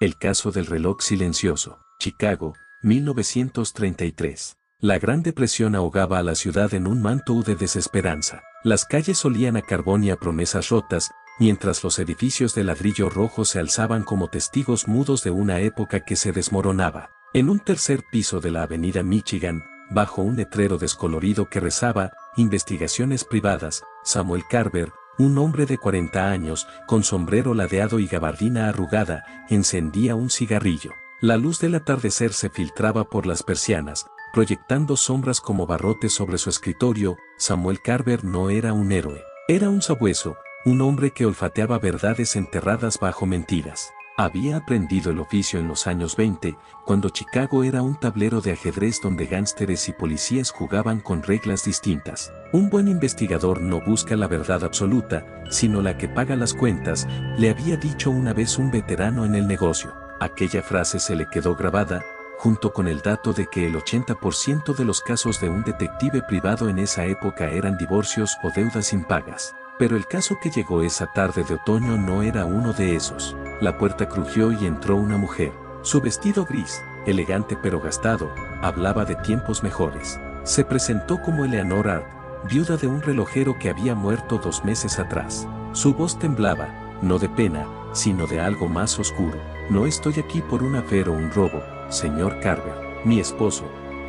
El caso del reloj silencioso. Chicago, 1933. La Gran Depresión ahogaba a la ciudad en un manto de desesperanza. Las calles olían a carbón y a promesas rotas, mientras los edificios de ladrillo rojo se alzaban como testigos mudos de una época que se desmoronaba. En un tercer piso de la avenida Michigan, bajo un letrero descolorido que rezaba, Investigaciones privadas, Samuel Carver, un hombre de 40 años, con sombrero ladeado y gabardina arrugada, encendía un cigarrillo. La luz del atardecer se filtraba por las persianas, proyectando sombras como barrotes sobre su escritorio. Samuel Carver no era un héroe, era un sabueso, un hombre que olfateaba verdades enterradas bajo mentiras. Había aprendido el oficio en los años 20, cuando Chicago era un tablero de ajedrez donde gánsteres y policías jugaban con reglas distintas. Un buen investigador no busca la verdad absoluta, sino la que paga las cuentas, le había dicho una vez un veterano en el negocio. Aquella frase se le quedó grabada, junto con el dato de que el 80% de los casos de un detective privado en esa época eran divorcios o deudas impagas. Pero el caso que llegó esa tarde de otoño no era uno de esos. La puerta crujió y entró una mujer. Su vestido gris, elegante pero gastado, hablaba de tiempos mejores. Se presentó como Eleanor Art, viuda de un relojero que había muerto 2 meses atrás. Su voz temblaba, no de pena, sino de algo más oscuro. No estoy aquí por un affair o un robo, señor Carver. Mi esposo,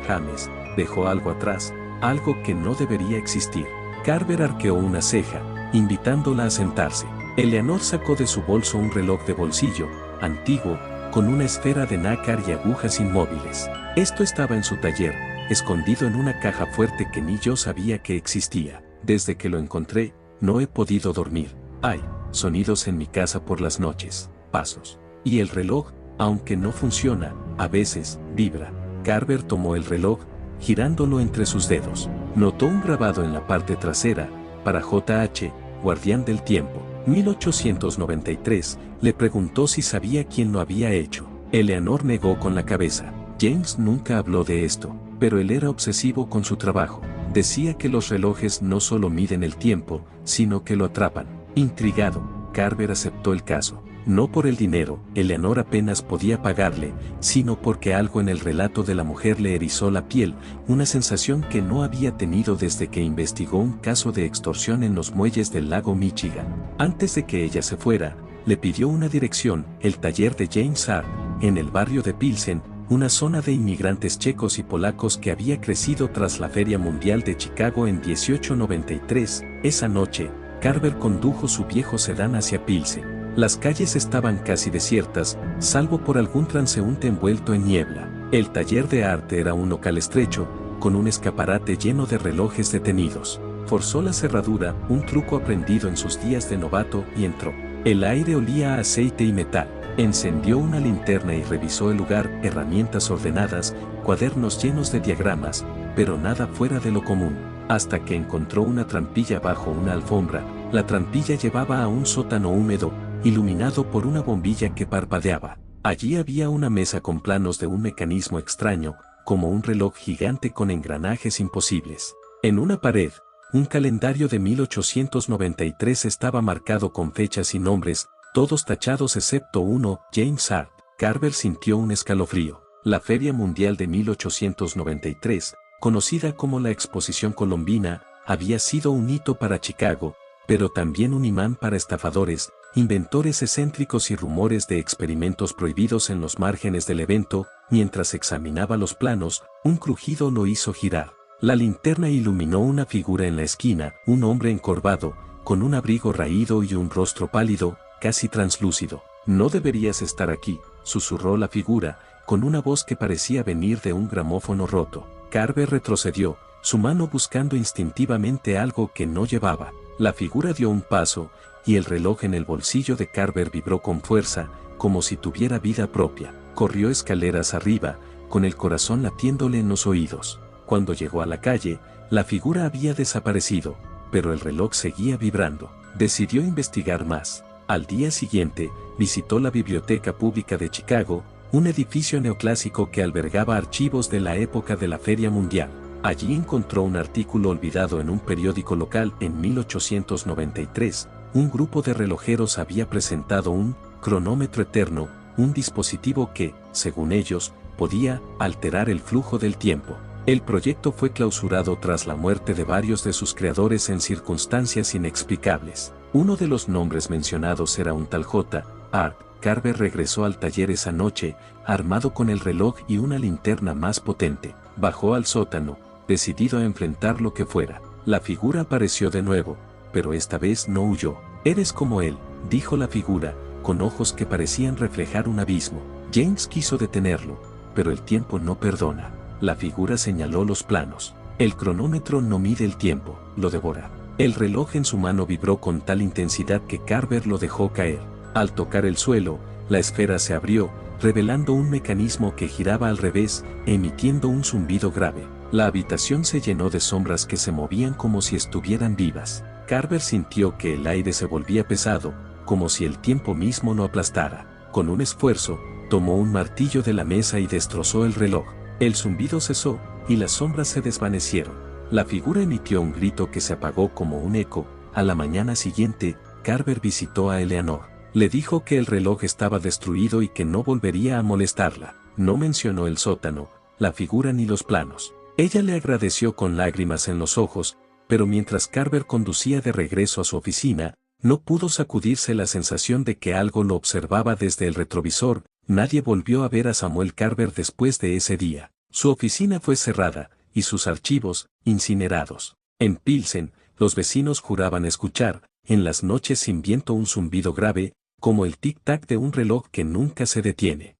James, dejó algo atrás, algo que no debería existir. Carver arqueó una ceja, invitándola a sentarse. Eleanor sacó de su bolso un reloj de bolsillo, antiguo, con una esfera de nácar y agujas inmóviles. Esto estaba en su taller, escondido en una caja fuerte que ni yo sabía que existía. Desde que lo encontré, no he podido dormir. Hay sonidos en mi casa por las noches, pasos. Y el reloj, aunque no funciona, a veces vibra. Carver tomó el reloj, girándolo entre sus dedos. Notó un grabado en la parte trasera, para J.H., Guardián del Tiempo, 1893, le preguntó si sabía quién lo había hecho. Eleanor negó con la cabeza. James nunca habló de esto, pero él era obsesivo con su trabajo. Decía que los relojes no solo miden el tiempo, sino que lo atrapan. Intrigado, Carver aceptó el caso. No por el dinero, Eleanor apenas podía pagarle, sino porque algo en el relato de la mujer le erizó la piel, una sensación que no había tenido desde que investigó un caso de extorsión en los muelles del lago Michigan. Antes de que ella se fuera, le pidió una dirección, el taller de James Hart, en el barrio de Pilsen, una zona de inmigrantes checos y polacos que había crecido tras la Feria Mundial de Chicago en 1893. Esa noche, Carver condujo su viejo sedán hacia Pilsen. Las calles estaban casi desiertas, salvo por algún transeúnte envuelto en niebla. El taller de arte era un local estrecho, con un escaparate lleno de relojes detenidos. Forzó la cerradura, un truco aprendido en sus días de novato, y entró. El aire olía a aceite y metal. Encendió una linterna y revisó el lugar, herramientas ordenadas, cuadernos llenos de diagramas, pero nada fuera de lo común. Hasta que encontró una trampilla bajo una alfombra. La trampilla llevaba a un sótano húmedo, iluminado por una bombilla que parpadeaba. Allí había una mesa con planos de un mecanismo extraño, como un reloj gigante con engranajes imposibles. En una pared, un calendario de 1893 estaba marcado con fechas y nombres, todos tachados excepto uno, James Hart. Carver sintió un escalofrío. La Feria Mundial de 1893, conocida como la Exposición Colombina, había sido un hito para Chicago, pero también un imán para estafadores, inventores excéntricos y rumores de experimentos prohibidos en los márgenes del evento. Mientras examinaba los planos, un crujido lo hizo girar. La linterna iluminó una figura en la esquina, un hombre encorvado, con un abrigo raído y un rostro pálido, casi translúcido. No deberías estar aquí, susurró la figura, con una voz que parecía venir de un gramófono roto. Carver retrocedió, su mano buscando instintivamente algo que no llevaba. La figura dio un paso, y el reloj en el bolsillo de Carver vibró con fuerza, como si tuviera vida propia. Corrió escaleras arriba, con el corazón latiéndole en los oídos. Cuando llegó a la calle, la figura había desaparecido, pero el reloj seguía vibrando. Decidió investigar más. Al día siguiente, visitó la Biblioteca Pública de Chicago, un edificio neoclásico que albergaba archivos de la época de la Feria Mundial. Allí encontró un artículo olvidado en un periódico local. En 1893, un grupo de relojeros había presentado un cronómetro eterno, un dispositivo que, según ellos, podía alterar el flujo del tiempo. El proyecto fue clausurado tras la muerte de varios de sus creadores en circunstancias inexplicables. Uno de los nombres mencionados era un tal J. Art. Carver regresó al taller esa noche, armado con el reloj y una linterna más potente. Bajó al sótano, decidido a enfrentar lo que fuera. La figura apareció de nuevo, pero esta vez no huyó. «Eres como él», dijo la figura, con ojos que parecían reflejar un abismo. James quiso detenerlo, pero el tiempo no perdona. La figura señaló los planos. «El cronómetro no mide el tiempo, lo devora». El reloj en su mano vibró con tal intensidad que Carver lo dejó caer. Al tocar el suelo, la esfera se abrió, revelando un mecanismo que giraba al revés, emitiendo un zumbido grave. La habitación se llenó de sombras que se movían como si estuvieran vivas. Carver sintió que el aire se volvía pesado, como si el tiempo mismo lo aplastara. Con un esfuerzo, tomó un martillo de la mesa y destrozó el reloj. El zumbido cesó, y las sombras se desvanecieron. La figura emitió un grito que se apagó como un eco. A la mañana siguiente, Carver visitó a Eleanor. Le dijo que el reloj estaba destruido y que no volvería a molestarla. No mencionó el sótano, la figura ni los planos. Ella le agradeció con lágrimas en los ojos, pero mientras Carver conducía de regreso a su oficina, no pudo sacudirse la sensación de que algo lo observaba desde el retrovisor. Nadie volvió a ver a Samuel Carver después de ese día. Su oficina fue cerrada, y sus archivos, incinerados. En Pilsen, los vecinos juraban escuchar, en las noches sin viento, un zumbido grave, como el tic-tac de un reloj que nunca se detiene.